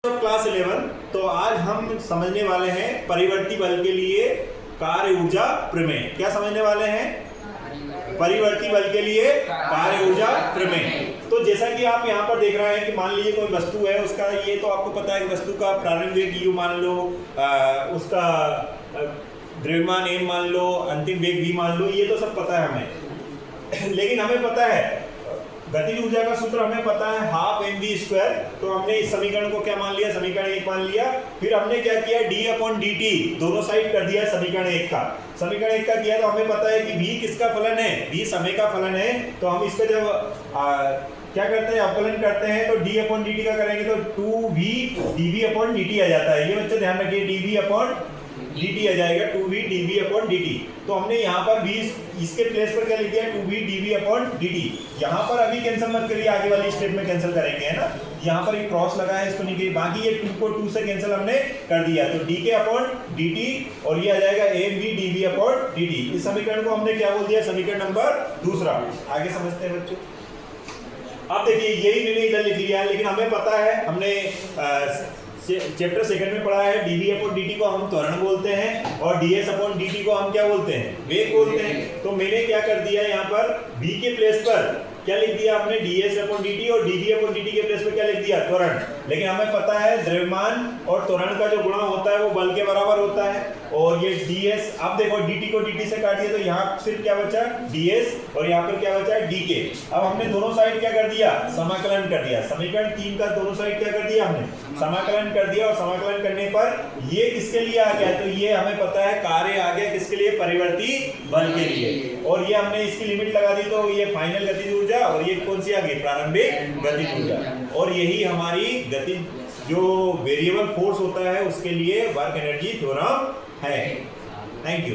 Class 11। तो आज हम समझने वाले हैं परिवर्ती बल के लिए कार्य ऊर्जा प्रमेय। क्या समझने वाले हैं? परिवर्ती बल के लिए कार्य ऊर्जा प्रमेय। तो जैसा कि आप यहाँ पर देख रहे हैं कि मान लीजिए कोई वस्तु है, उसका ये तो आपको पता है कि वस्तु का प्रारंभिक वेग u मान लो, उसका द्रव्यमान m मान लो, अंतिम वेग v मान लो, ये तो सब पता है हमें। लेकिन हमें पता है गतिज ऊर्जा का सूत्र हमें पता है 12mv²। तो हमने इस समीकरण को क्या मान लिया? समीकरण 1 मान लिया। फिर हमने क्या किया? d/dt दोनों साइड कर दिया समीकरण 1 का। समीकरण 1 का किया तो हमें पता है कि v किसका फलन है? v समय का फलन है। तो हम इसका जब क्या करते हैं, अवकलन करते हैं, तो d/dt का करेंगे तो 2v dv/dt आ जाता है। ये बच्चे ध्यान रखिए, dv/dt आ जाएगा, 2v dv/dt। तो हमने यहाँ पर v इसके प्लेस पर क्या लिख दिया? 2v dv/dt। यहाँ पर अभी कैंसिल मत करिए, आगे वाली स्टेप में कैंसिल करेंगे, है ना। यहाँ पर एक क्रॉस लगा है, इसको नहीं, बाकी ये 2 को 2 से कैंसिल हमने कर दिया, तो dk/dt और ये आ जाएगा mv dv/dt। इस समीकरण को हमने क्या बोल दिया? समीकरण नंबर दूसरा। आगे समझते हैं बच्चों। अब देखिए, यही मैंने इधर लिख लिया है, लेकिन हमें पता है, हमने चैप्टर सेकंड में पढ़ा है dv/dt को हम त्वरण बोलते हैं और ds/dt को हम क्या बोलते हैं? वेग बोलते हैं। तो मैंने क्या कर दिया यहाँ पर, v के प्लेस पर क्या लिख दिया आपने? ds/dt और dv/dt के प्लेस पर क्या लिख दिया? त्वरण। लेकिन हमें पता है द्रव्यमान और त्वरण का जो गुणा होता है वो बल के बराबर होता है। और ये ds, अब देखो dt को dt से काट दिया तो यहाँ सिर्फ क्या बचा? ds और यहाँ पर क्या बचा? dk। अब हमने दोनों साइड क्या कर दिया? समाकलन कर दिया। समीकरण 3 का दोनों साइड क्या कर दिया? हमने समाकलन कर दिया। और समाकलन करने पर ये किसके लिए आ गया? तो ये हमें पता है कार्य आ गया किसके लिए? परिवर्ती बल के लिए। और ये हमने इसकी लिमिट लगा दी, तो ये फाइनल गतिज ऊर्जा और ये कौन सी आ गई? प्रारंभिक गतिज ऊर्जा। और यही हमारी गति जो वेरिएबल फोर्स होता है उसके लिए वर्क एनर्जी थ्योरम है। Thank you.